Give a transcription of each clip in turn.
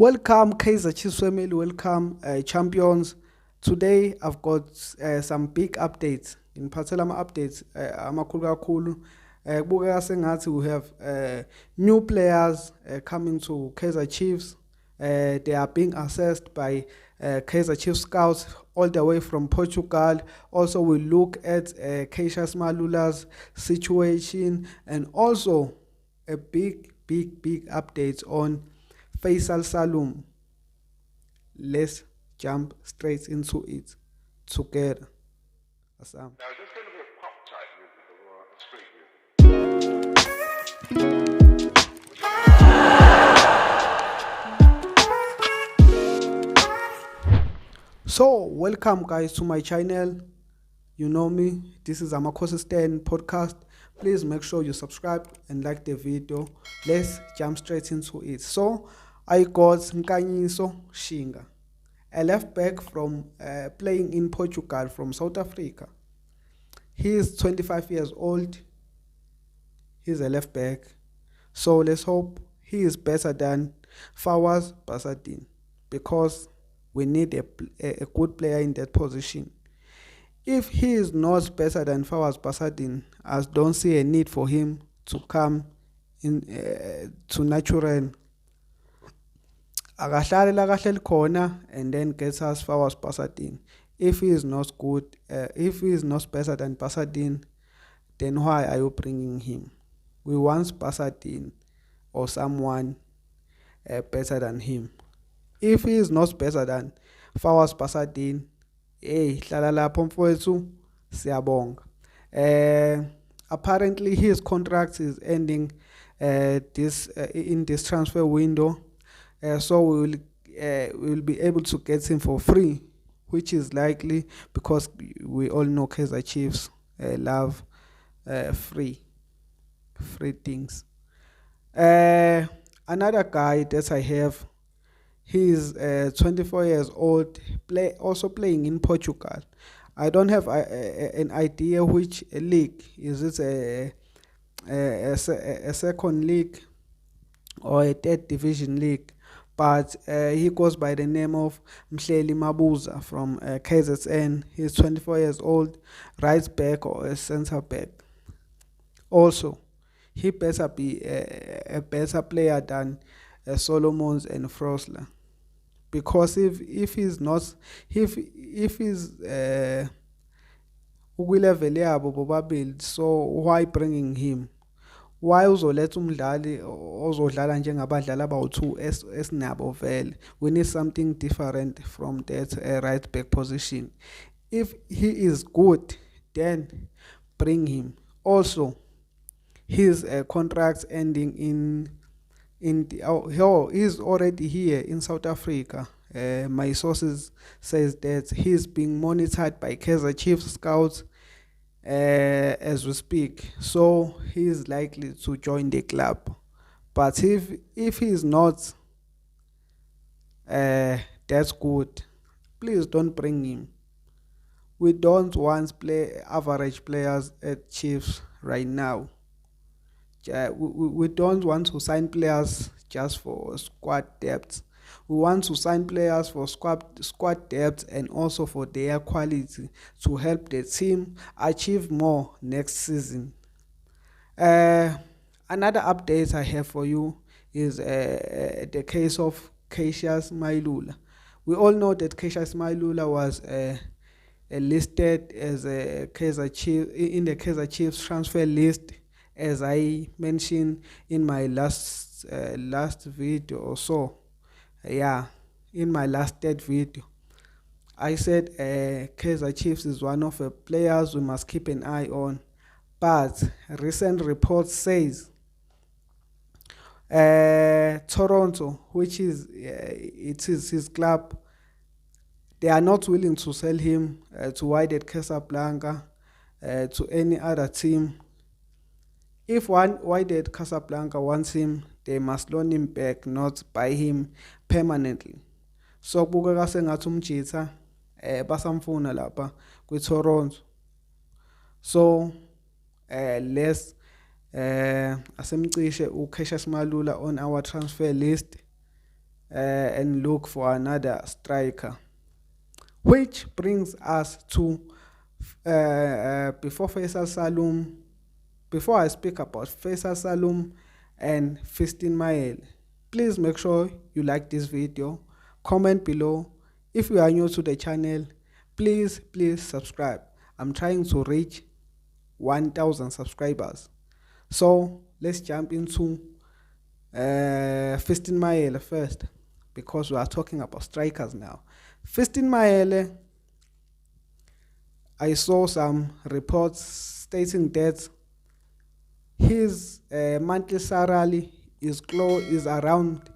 Welcome, Kaizer Chiefs family. Welcome, champions. Today I've got some big updates. In Patelama updates, amakhulu kakhulu. Kubukeka sengathi we have new players coming to Kaizer Chiefs. They are being assessed by Kaizer Chiefs scouts all the way from Portugal. Also, we look at Cassius Malula's situation and also a big update on Faisal Salum. Let's jump straight into it together. Assam. Now, is this going to be a pop type music or a street music? So, welcome guys to my channel. You know me, this is Amakosi Stand podcast. Please make sure you subscribe and like the video. Let's jump straight into it. So, I got Nkanyiso Shinga, a left back from playing in Portugal from South Africa. He is 25 years old. He's a left back. So let's hope he is better than Fawaz Basadin, because we need a good player in that position. If he is not better than Fawaz Basadin, I don't see a need for him to come in to natural. Akahlale la kahleli khona and then gets us Fawaz Basadin. If he is not good, if he is not better than Basadin, then why are you bringing him? We want Basadin or someone better than him. If he is not better than Fawaz Basadin, hlala lapho mfowethu, siyabonga. Apparently his contract is ending in this transfer window. So we will be able to get him for free, which is likely because we all know Kaizer Chiefs love free things. Another guy that I have, he is 24 years old, also playing in Portugal. I don't have an idea which league. Is it a second league or a third division league? But he goes by the name of Mhleli Mabuza from KZN. He's 24 years old, right back or a center back. Also, he better be a better player than Solomons and Frosler, because if he's not, if he's ukulevel yabo bobabili, so why bringing him? Why uzoletha umdlali ozodlala njengabadlali abawu2 esinabo vele? We need something different from that right back position. If he is good, then bring him. Also, his contract ending he's already here in South Africa. My sources says that he's being monitored by Kaizer Chiefs scouts as we speak, so he is likely to join the club. But if he is not that's good, please don't bring him. We don't want average players at Chiefs right now. We don't want to sign players just for squad depth. We want to sign players for squad depth and also for their quality to help the team achieve more next season. Another update I have for you is the case of Cassius Malula. We all know that Cassius Malula was listed as a Kaizer Chief in the Kaizer Chiefs transfer list, as I mentioned in my last video or so. Yeah, in my last video, I said Kaizer Chiefs is one of the players we must keep an eye on. But recent reports says Toronto, which is it is his club, they are not willing to sell him to Wydad Casablanca, to any other team. If Wydad Casablanca wants him, they must loan him back, not buy him permanently. So kubukeka sengathi umjitha basamfuna lapha kwiToronto. So let's asemcishe uCassius Malula on our transfer list. and look for another striker. Which brings us to before Faisal Salum. Before I speak about Faisal Salum and Fiston Mayele, please make sure you like this video, comment below. If you are new to the channel, please subscribe. I'm trying to reach 1,000 subscribers. So let's jump into Fiston Mayele first, because we are talking about strikers now. Fiston Mayele, I saw some reports stating that his monthly salary is around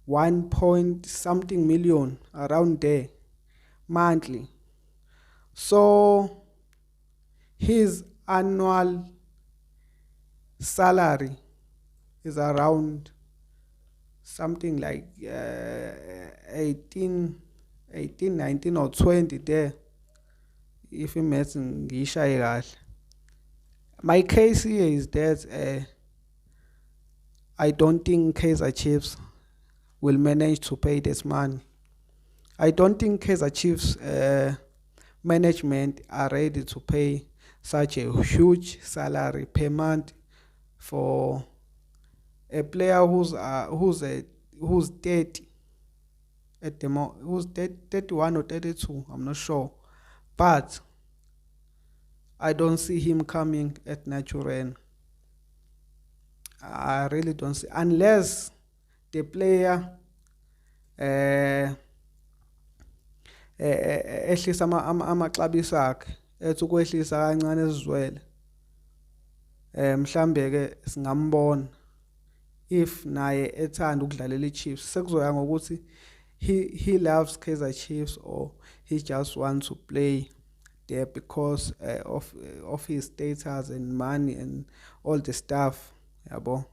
1 point something million, around there, monthly. So his annual salary is around something like 18, 19 or 20 there, if you imagine. My case here is that I don't think Kaizer Chiefs will manage to pay this money. I don't think Kaizer Chiefs management are ready to pay such a huge salary per month for a player who's 30 at the moment, who's 31 or 32, I'm not sure, but I don't see him coming at Naturen. I really don't see, unless the player ehlisa amaxabiso akhe, ethi ukwehlisa kancane esizwele, mhlambe ke singambona if naye ethanda ukudlalela iChiefs. Sekuzoya ngokuthi he loves Kaizer Chiefs or he just wants to play there because of his status and money and all the stuff, yabo.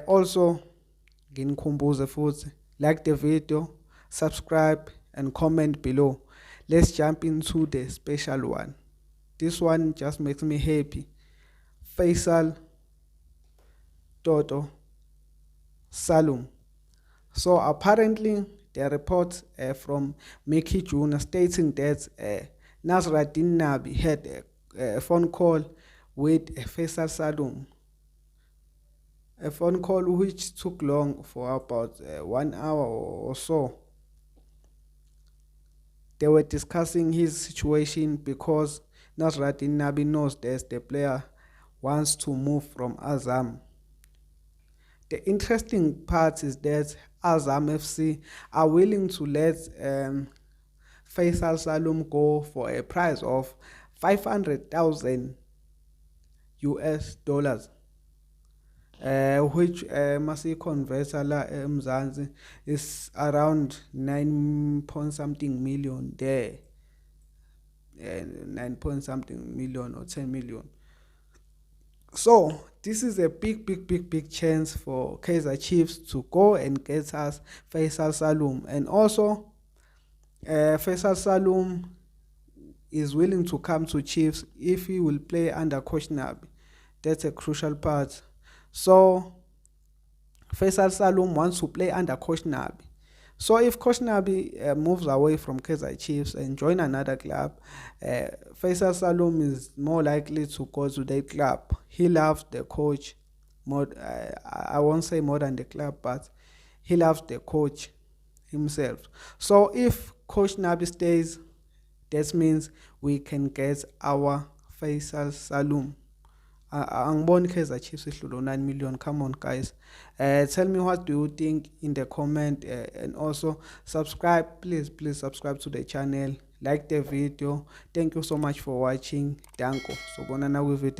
Also nginikhumbuze futhi, like the video, subscribe and comment below. Let's jump into the special one. This one just makes me happy. Faisal Toto Salum. So apparently the report from Mickey Jr. stating that Nasruddin Nabi had a phone call with Faisal Salum. A phone call which took long for about 1 hour or so. They were discussing his situation because Nasruddin Nabi knows that the player wants to move from Azam. The interesting part is that Azam FC are willing to let Faisal Salum go for a price of 500,000 US dollars. Which must convert Mzansi is around 9 point something million there, 9 point something million or 10 million. So this is a big chance for Kaizer Chiefs to go and get us Faisal Salum. And also Faisal Salum is willing to come to Chiefs if he will play under Coach Nabi. That's a crucial part. So Faisal Salum wants to play under Coach Nabi. So if Coach Nabi moves away from Kaizer Chiefs and join another club, Faisal Salum is more likely to go to that club. He loves the coach more. I won't say more than the club, but he loves the coach himself. So if Coach Nabi stays, that means we can get our Faisal Salum. Angiboni Kaizer Chiefs ihlule 9 million. Come on, guys. Tell me what do you think in the comment, and also subscribe. Please subscribe to the channel. Like the video. Thank you so much for watching. Danko. So bonana with it.